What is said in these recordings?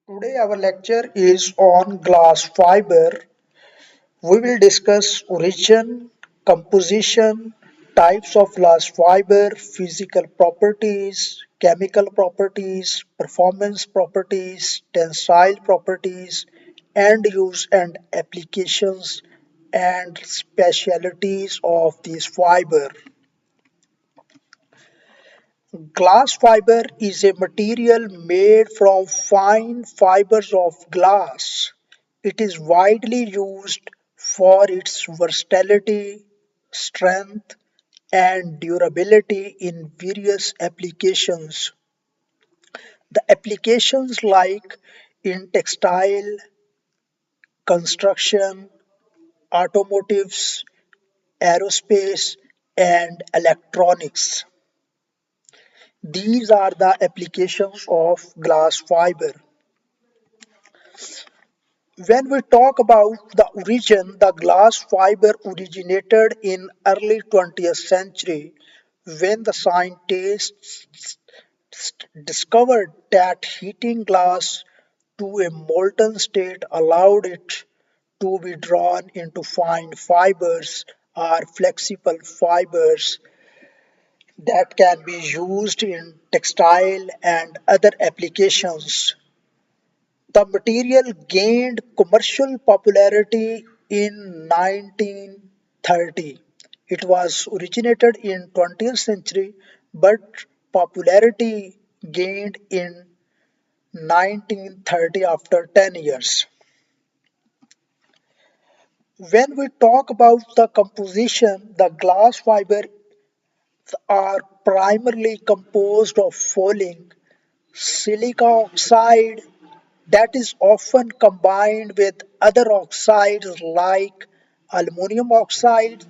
Today our lecture is on glass fiber. We will discuss origin, composition, types of glass fiber, physical properties, chemical properties, performance properties, tensile properties, end use and applications and specialities of this fiber. Glass fiber is a material made from fine fibers of glass. It is widely used for its versatility, strength, and durability in various applications. The applications like in textile, construction, automotives, aerospace, and electronics. These are the applications of glass fiber. When we talk about the origin, the glass fiber originated in early 20th century when the scientists discovered that heating glass to a molten state allowed it to be drawn into fine fibers or flexible fibers that can be used in textile and other applications. The material gained commercial popularity in 1930. It was originated in 20th century but popularity gained in 1930 after 10 years. When we talk about the composition, the glass fibers are primarily composed of falling silica oxide that is often combined with other oxides like aluminum oxide,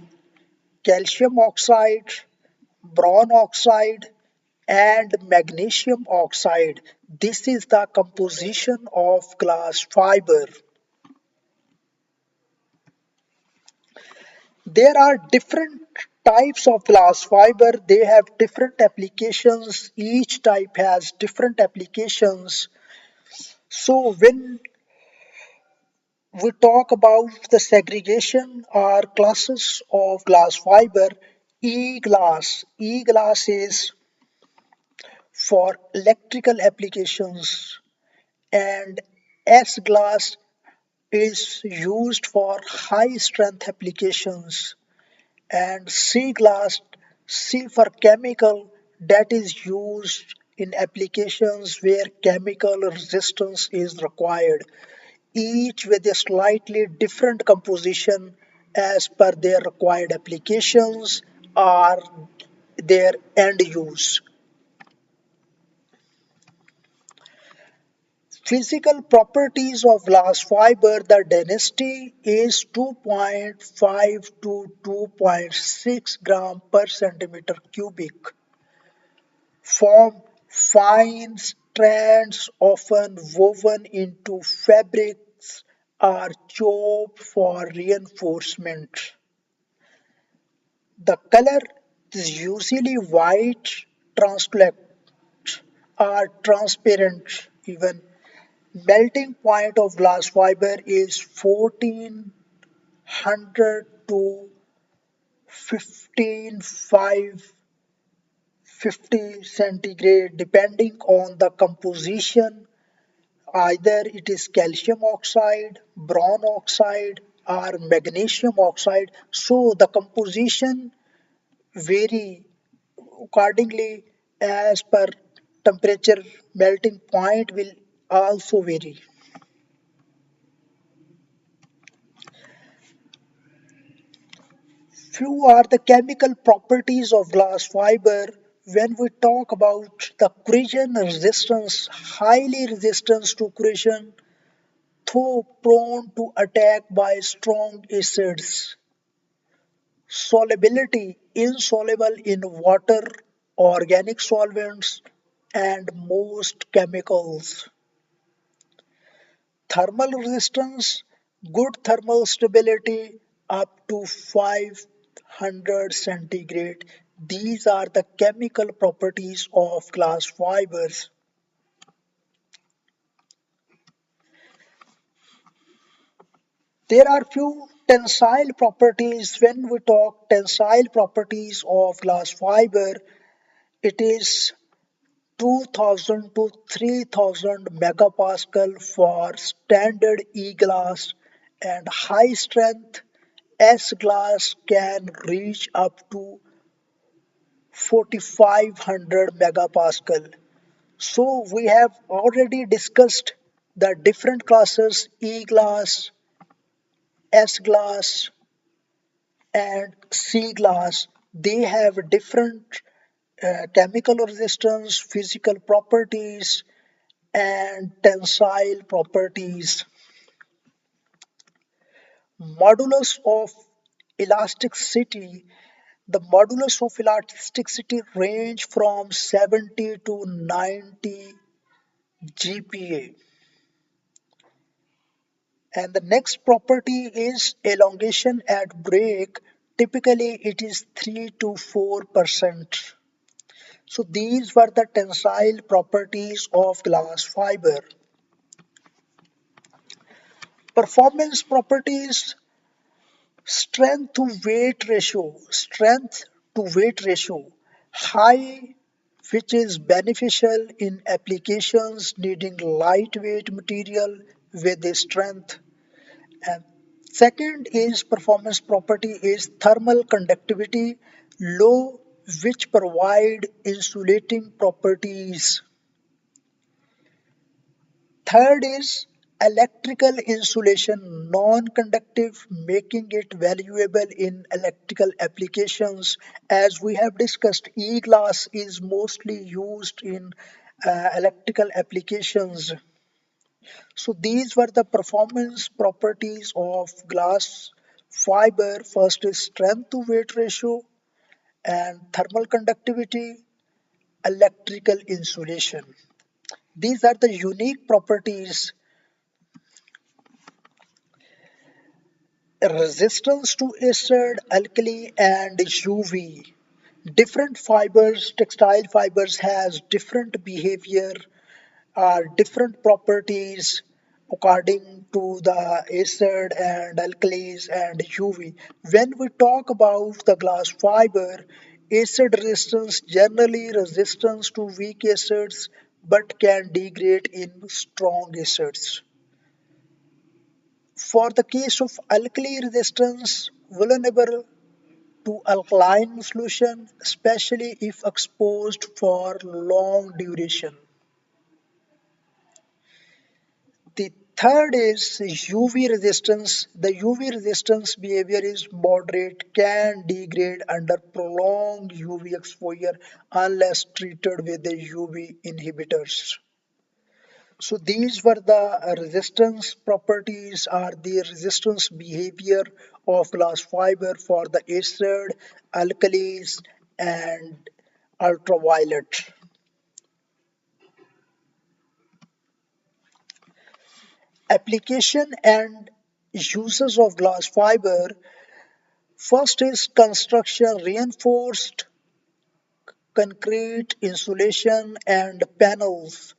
calcium oxide, boron oxide, and magnesium oxide. This is the composition of glass fiber. There are different types of glass fiber. They have different applications. Each type has different applications. So when we talk about the segregation or classes of glass fiber. E-glass. E-glass is for electrical applications and S-glass is used for high strength applications and C-glass, C for chemical, that is used in applications where chemical resistance is required, each with a slightly different composition as per their required applications or their end use. Physical properties of glass fiber, the density is 2.5 to 2.6 gram per centimeter cubic. Form fine strands often woven into fabrics or chopped for reinforcement. The color is usually white, translucent, or transparent even. Melting point of glass fiber is 1400 to 1550 centigrade depending on the composition. Either it is calcium oxide, boron oxide, or magnesium oxide. So the composition vary accordingly as per temperature. Melting point will also vary. Few are the chemical properties of glass fiber. When we talk about the corrosion resistance, highly resistance to corrosion, though prone to attack by strong acids. Solubility, insoluble in water, organic solvents, and most chemicals. Thermal resistance, good thermal stability up to 500 centigrade. These are the chemical properties of glass fibers. There are few tensile properties. When we talk tensile properties of glass fiber, it is 2000 to 3000 megapascal for standard E glass, and high strength S glass can reach up to 4500 megapascal. So we have already discussed the different classes E glass, S glass, and C glass. They have different chemical resistance, physical properties, and tensile properties. Modulus of elasticity. The modulus of elasticity range from 70 to 90 GPa. And the next property is elongation at break. Typically it is 3 to 4%. So these were the tensile properties of glass fiber. Performance properties, strength to weight ratio, high, which is beneficial in applications needing lightweight material with a strength. And second is performance property is thermal conductivity, low, which provide insulating properties. Third is electrical insulation, non-conductive, making it valuable in electrical applications. As we have discussed, e-glass is mostly used in electrical applications. So these were the performance properties of glass fiber. First is strength to weight ratio and thermal conductivity, electrical insulation. These are the unique properties. Resistance to acid, alkali, and UV. Different fibers, textile fibers has different behavior, different properties according to the acid and alkalis and UV. When we talk about the glass fiber, acid resistance generally resistance to weak acids but can degrade in strong acids. For the case of alkali resistance, vulnerable to alkaline solution, especially if exposed for long duration. The third is UV resistance. The UV resistance behavior is moderate, can degrade under prolonged UV exposure unless treated with the UV inhibitors. So these were the resistance properties or the resistance behavior of glass fiber for the acid, alkalis, and ultraviolet. Application and uses of glass fiber. First is construction, reinforced concrete, insulation, and panels.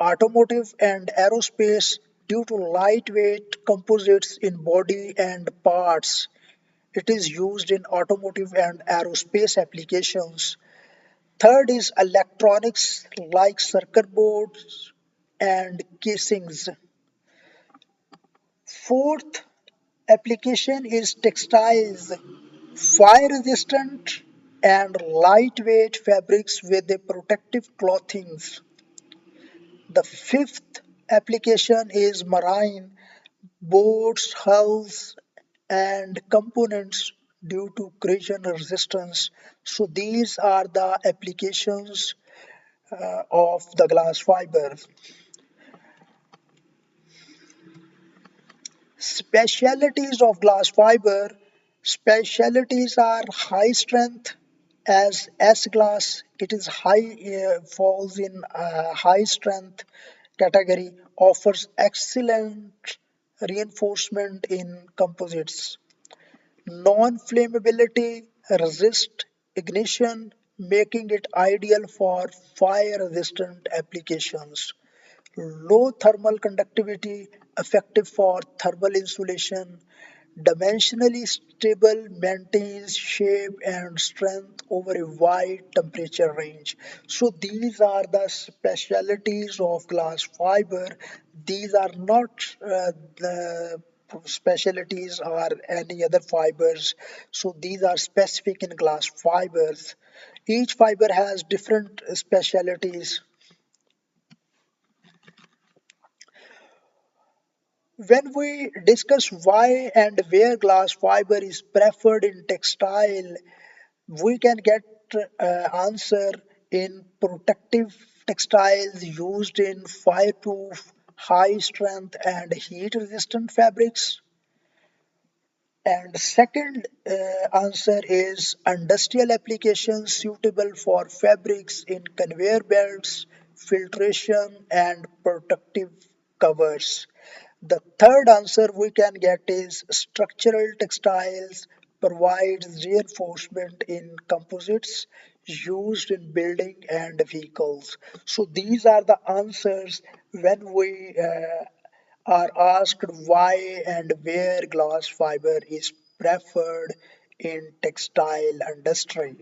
Automotive and aerospace due to lightweight composites in body and parts. It is used in automotive and aerospace applications. Third is electronics like circuit boards and casings. Fourth application is textiles, fire resistant and lightweight fabrics with a protective clothings. The fifth application is marine, boats, hulls, and components due to corrosion resistance. So these are the applications of the glass fiber. Specialities of glass fiber. Specialities are high strength as S glass. It is falls in high strength category. Offers excellent reinforcement in composites. Non-flammability, resist ignition, making it ideal for fire resistant applications. Low thermal conductivity, effective for thermal insulation, dimensionally stable, maintains shape and strength over a wide temperature range. So these are the specialities of glass fiber. These are not the specialities or any other fibers. So these are specific in glass fibers. Each fiber has different specialities. When we discuss why and where glass fiber is preferred in textile, we can get answer in protective textiles used in fireproof, high strength and heat resistant fabrics. And second answer is industrial applications suitable for fabrics in conveyor belts, filtration, and protective covers. The third answer we can get is structural textiles provides reinforcement in composites used in building and vehicles. So these are the answers when we are asked why and where glass fiber is preferred in textile industry.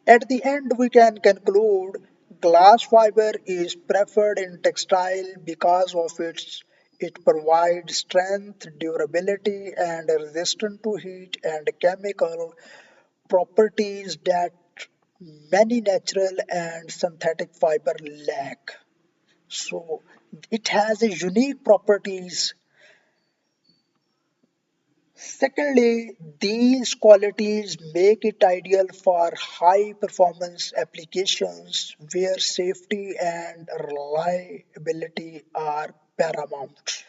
At the end, we can conclude glass fiber is preferred in textile because of it provides strength, durability, and resistance to heat and chemical properties that many natural and synthetic fiber lack. So it has a unique properties. Secondly, these qualities make it ideal for high performance applications where safety and reliability are paramount.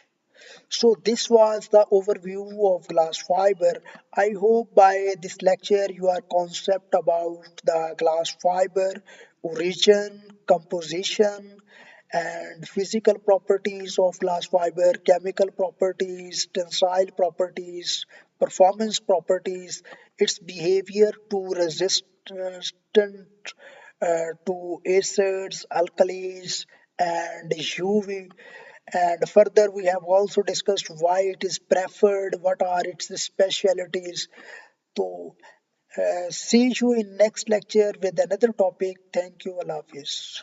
So this was the overview of glass fiber. I hope by this lecture your concept about the glass fiber, origin, composition, and physical properties of glass fiber, chemical properties, tensile properties, performance properties, its behavior to resistant to acids, alkalis, and UV. And further, we have also discussed why it is preferred, what are its specialities. So, see you in next lecture with another topic. Thank you, Allah Hafiz.